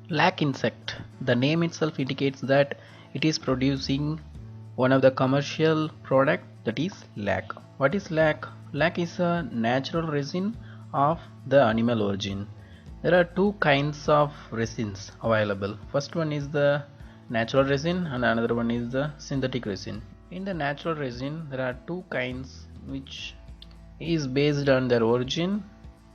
Lac insect. The name itself indicates that it is producing one of the commercial product, that is lac. What is lac? Lac is a natural resin of the animal origin. There are two kinds of resins available. First one is the natural resin and another one is the synthetic resin. In the natural resin there are two kinds which is based on their origin.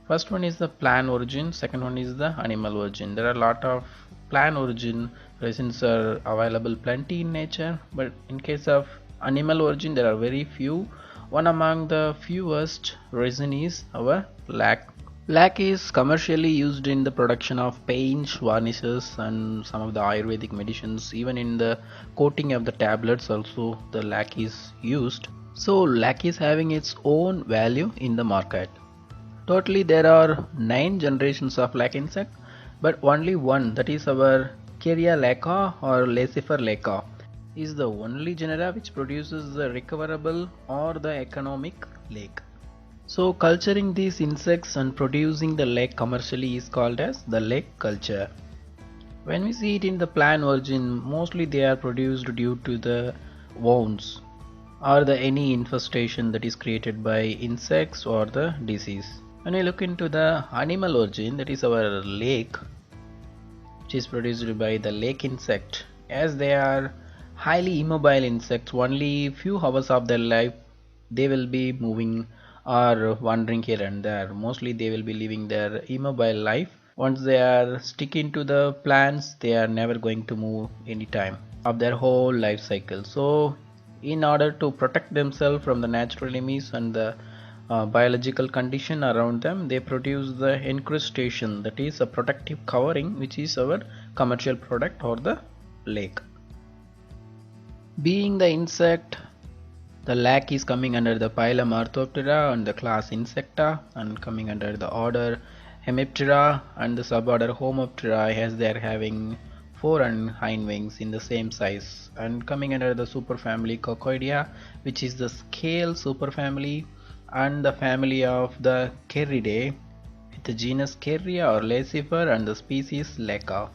First one is the plant origin, second one is the animal origin. There are a lot of plant origin resins are available plenty in nature, but in case of animal origin there are very few. One among the fewest resin is our lac. Lac is commercially used in the production of paints, varnishes and some of the Ayurvedic medicines. Even in the coating of the tablets also the lac is used. So lac is having its own value in the market. Totally there are 9 generations of lac insect, but only one, that is our Keria laca or Laccifer laca, is the only genera which produces the recoverable or the economic lac. So culturing these insects and producing the lac commercially is called as the lac culture. When we see it in the plant origin, mostly they are produced due to the wounds or the any infestation that is created by insects or the disease. When we look into the animal origin, that is our lac, which is produced by the lac insect, as they are highly immobile insects, only few hours of their life they will be moving or wandering here and there. Mostly they will be living their immobile life. Once they are stick into the plants, they are never going to move any time of their whole life cycle. So in order to protect themselves from the natural enemies and the biological condition around them, they produce the incrustation, that is a protective covering, which is our commercial product or the lac. Being the insect, the lac is coming under the phylum Arthroptera and the class Insecta, and coming under the order Hemiptera and the suborder Homoptera, as they are having fore and hind wings in the same size, and coming under the superfamily Coccoidea, which is the scale superfamily, and the family of the Cerridae with the genus Cerria or Laccifer and the species Laca.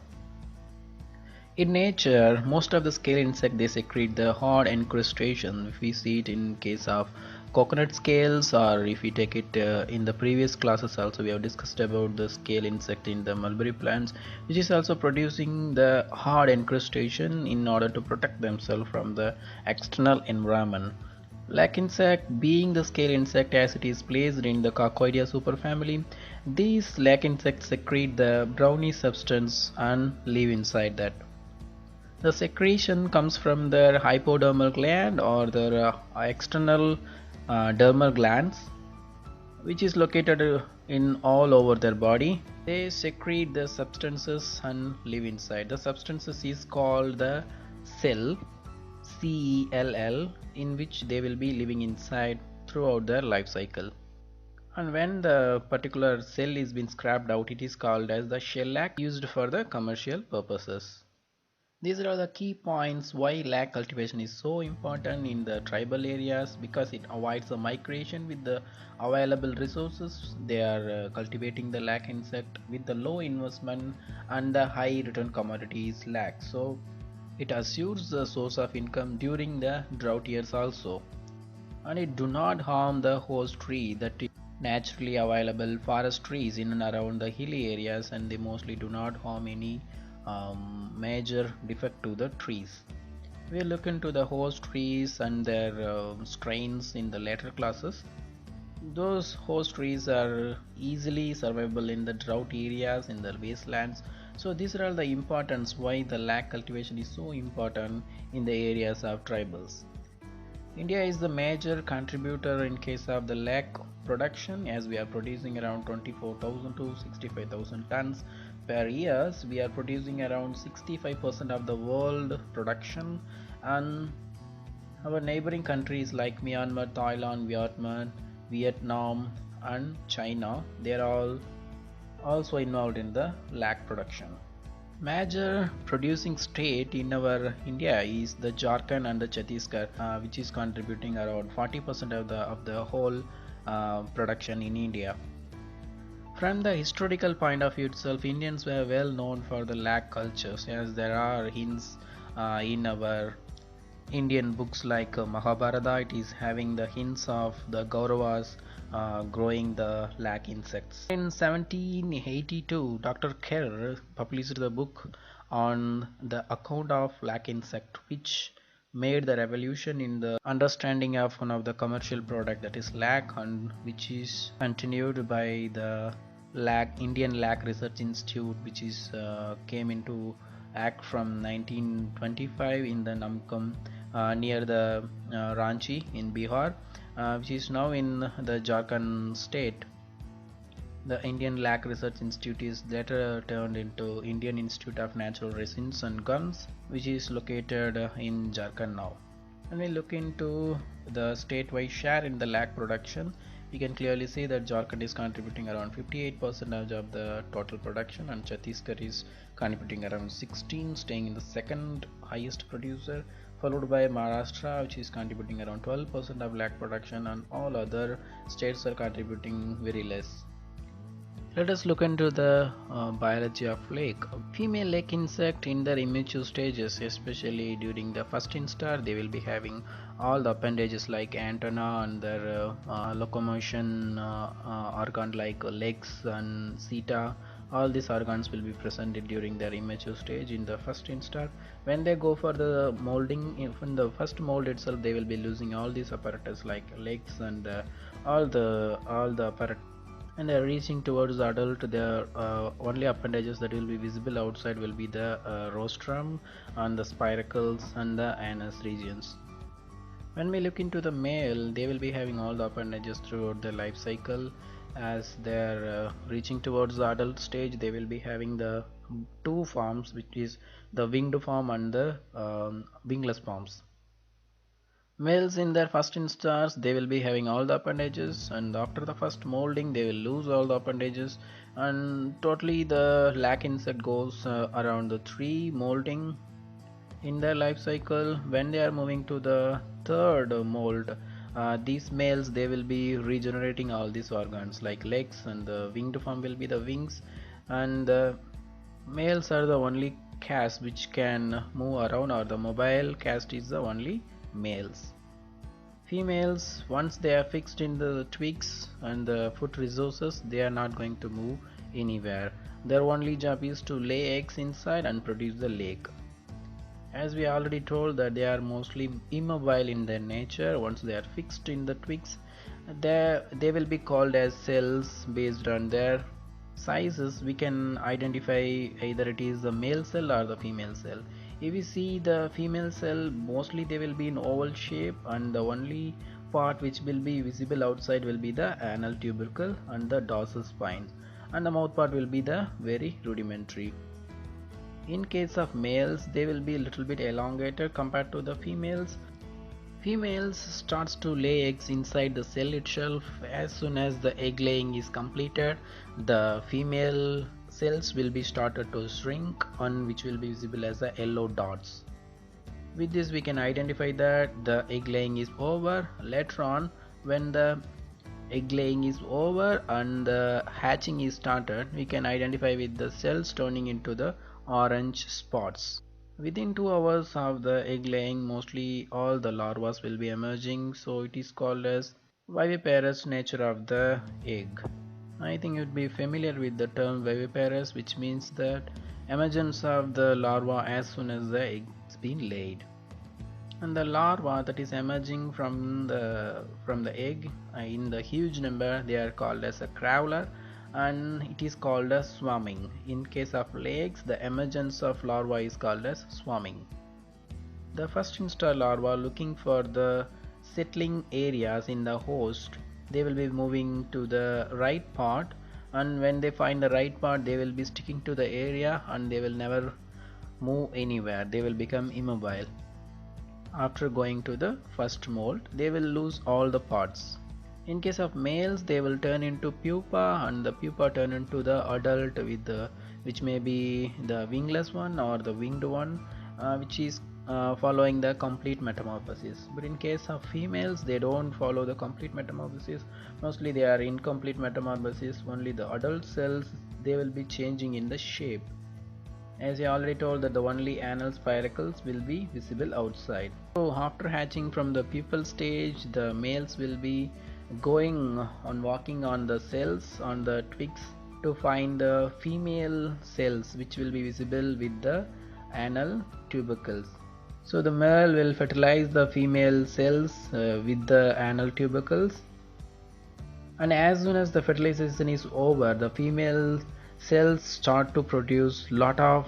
In nature, most of the scale insect they secrete the hard incrustation. If we see it in case of coconut scales, or if we take it in the previous classes also we have discussed about the scale insect in the mulberry plants, which is also producing the hard incrustation in order to protect themselves from the external environment. Lac insect, being the scale insect as it is placed in the Coccoidea superfamily, these lac insects secrete the browny substance and live inside that. The secretion comes from their hypodermal gland or their external dermal glands, which is located in all over their body. They secrete the substances and live inside. The substances is called the cell, CELL, in which they will be living inside throughout their life cycle. And when the particular cell is been scrapped out, it is called as the shellac, used for the commercial purposes. These are the key points why lac cultivation is so important in the tribal areas, because it avoids the migration with the available resources. They are cultivating the lac insect with the low investment and the high return commodities lac. So it assures the source of income during the drought years also, and it do not harm the host tree that is naturally available forest trees in and around the hilly areas, and they mostly do not harm any major defect to the trees. We'll look into the host trees and their strains in the later classes. Those host trees are easily survivable in the drought areas, in the wastelands. So these are all the importance why the lac cultivation is so important in the areas of tribals. India is the major contributor in case of the lac production, as we are producing around 24,000 to 65,000 tons per year. We are producing around 65% of the world production, and our neighboring countries like Myanmar, Thailand, Vietnam and China, they are all also involved in the lac production. Major producing state in our India is the Jharkhand and the Chhattisgarh, which is contributing around 40% of the whole production in India. From the historical point of view itself, Indians were well known for the lakh cultures, as there are hints in our Indian books like Mahabharata. It is having the hints of the Kauravas growing the lakh insects. In 1782, Dr. Kerr published the book on the account of lakh insect, which made the revolution in the understanding of one of the commercial product, that is lakh, and which is continued by the lakh Indian Lakh Research Institute, which is came into act from 1925 in the Namkam near the Ranchi in Bihar, which is now in the Jharkhand state. The Indian Lakh Research Institute is later turned into Indian Institute of Natural Resins and Gums, which is located in Jharkhand now. When we look into the statewide share in the lakh production, we can clearly see that Jharkhand is contributing around 58% of the total production, and Chhattisgarh is contributing around 16, staying in the second highest producer, followed by Maharashtra, which is contributing around 12% of lakh production, and all other states are contributing very less. Let us look into the biology of lake. Female lake insect in their immature stages, especially during the first instar, they will be having all the appendages like antenna and their locomotion organ like legs and seta. All these organs will be presented during their immature stage in the first instar. When they go for the molding, in the first mold itself, they will be losing all these apparatus like legs and all the apparatus. And reaching towards adult, the only appendages that will be visible outside will be the rostrum and the spiracles and the anus regions. When we look into the male, they will be having all the appendages throughout their life cycle. As they are reaching towards the adult stage, they will be having the two forms, which is the winged form and the wingless forms. Males in their first instars, they will be having all the appendages, and after the first molding they will lose all the appendages, and totally the lakh insect goes around the 3 molding in their life cycle. When they are moving to the third mold, these males, they will be regenerating all these organs like legs, and the winged form will be the wings, and the males are the only caste which can move around, or the mobile caste is the only males. Females, once they are fixed in the twigs and the food resources, they are not going to move anywhere. Their only job is to lay eggs inside and produce the lake. As we already told that they are mostly immobile in their nature. Once they are fixed in the twigs, they will be called as cells. Based on their sizes, we can identify either it is the male cell or the female cell. If we see the female cell, mostly they will be in oval shape, and the only part which will be visible outside will be the anal tubercle and the dorsal spine, and the mouth part will be the very rudimentary. In case of males, they will be a little bit elongated compared to the females. Females starts to lay eggs inside the cell itself. As soon as the egg laying is completed, the female cells will be started to shrink, on which will be visible as the yellow dots. With this we can identify that the egg laying is over. Later on, when the egg laying is over and the hatching is started, we can identify with the cells turning into the orange spots. Within 2 hours of the egg laying, mostly all the larvae will be emerging, so it is called as viviparous nature of the egg. I think you'd be familiar with the term viviparous, which means that emergence of the larva as soon as the egg has been laid. And the larva that is emerging from the egg in the huge number, they are called as a crawler, and it is called as swarming. In case of lakes, the emergence of larva is called as swarming. The first instar larva looking for the settling areas in the host, they will be moving to the right part, and when they find the right part, they will be sticking to the area and they will never move anywhere. They will become immobile. After going to the first mold, they will lose all the parts. In case of males, they will turn into pupa, and the pupa turn into the adult with the, which may be the wingless one or the winged one, which is following the complete metamorphosis. But in case of females, they don't follow the complete metamorphosis. Mostly they are incomplete metamorphosis. Only the adult cells, they will be changing in the shape. As I already told that the only anal spiracles will be visible outside. So after hatching from the pupal stage, the males will be going on walking on the cells on the twigs to find the female cells which will be visible with the anal tubercles. So the male will fertilize the female cells with the anal tubercles, and as soon as the fertilization is over, the female cells start to produce lot of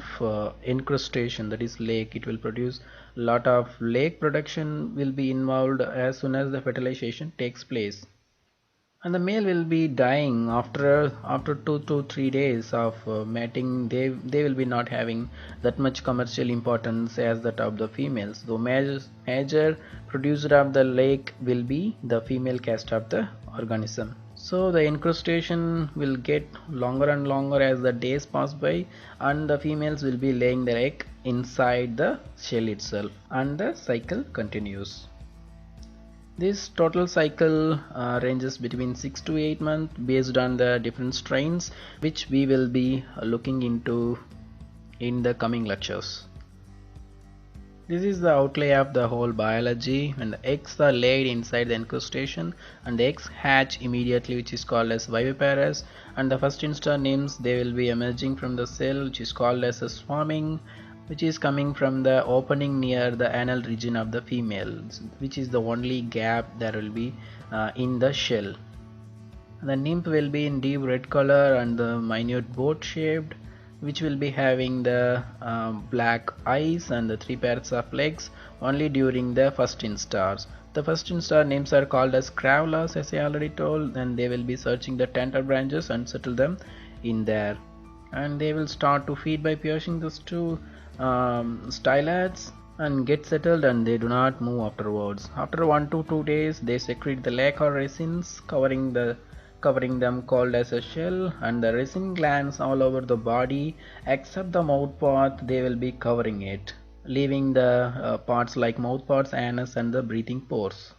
incrustation, that is lake. It will produce lot of lake production will be involved as soon as the fertilization takes place, and the male will be dying after 2 to 3 days of mating. They will be not having that much commercial importance as that of the females. The major producer of the lake will be the female caste of the organism. So the incrustation will get longer and longer as the days pass by, and the females will be laying their egg inside the shell itself, and the cycle continues. This total cycle ranges between 6 to 8 months based on the different strains, which we will be looking into in the coming lectures. This is the outlay of the whole biology, and the eggs are laid inside the incrustation, and the eggs hatch immediately, which is called as viviparous, and the first instar nymphs, they will be emerging from the cell, which is called as a swarming, which is coming from the opening near the anal region of the females, which is the only gap there will be in the shell. The nymph will be in deep red color and the minute boat shaped, which will be having the black eyes and the 3 pairs of legs only during the first instars. The first instar names are called as cravelas, as I already told, and they will be searching the tender branches and settle them in there, and they will start to feed by piercing those two stylads and get settled, and they do not move afterwards. After 1 to 2 days, they secrete the lac or resins covering them, called as a shell, and the resin glands all over the body except the mouth part, they will be covering it, leaving the parts like mouth parts, anus, and the breathing pores.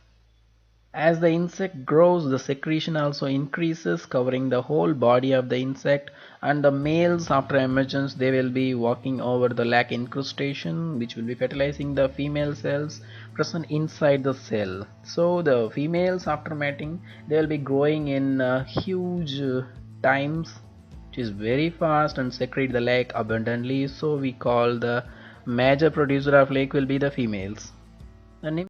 As the insect grows, the secretion also increases, covering the whole body of the insect, and the males after emergence, they will be walking over the lac incrustation, which will be fertilizing the female cells present inside the cell. So the females after mating, they will be growing in huge times, which is very fast, and secrete the lac abundantly. So we call the major producer of lake will be the females. The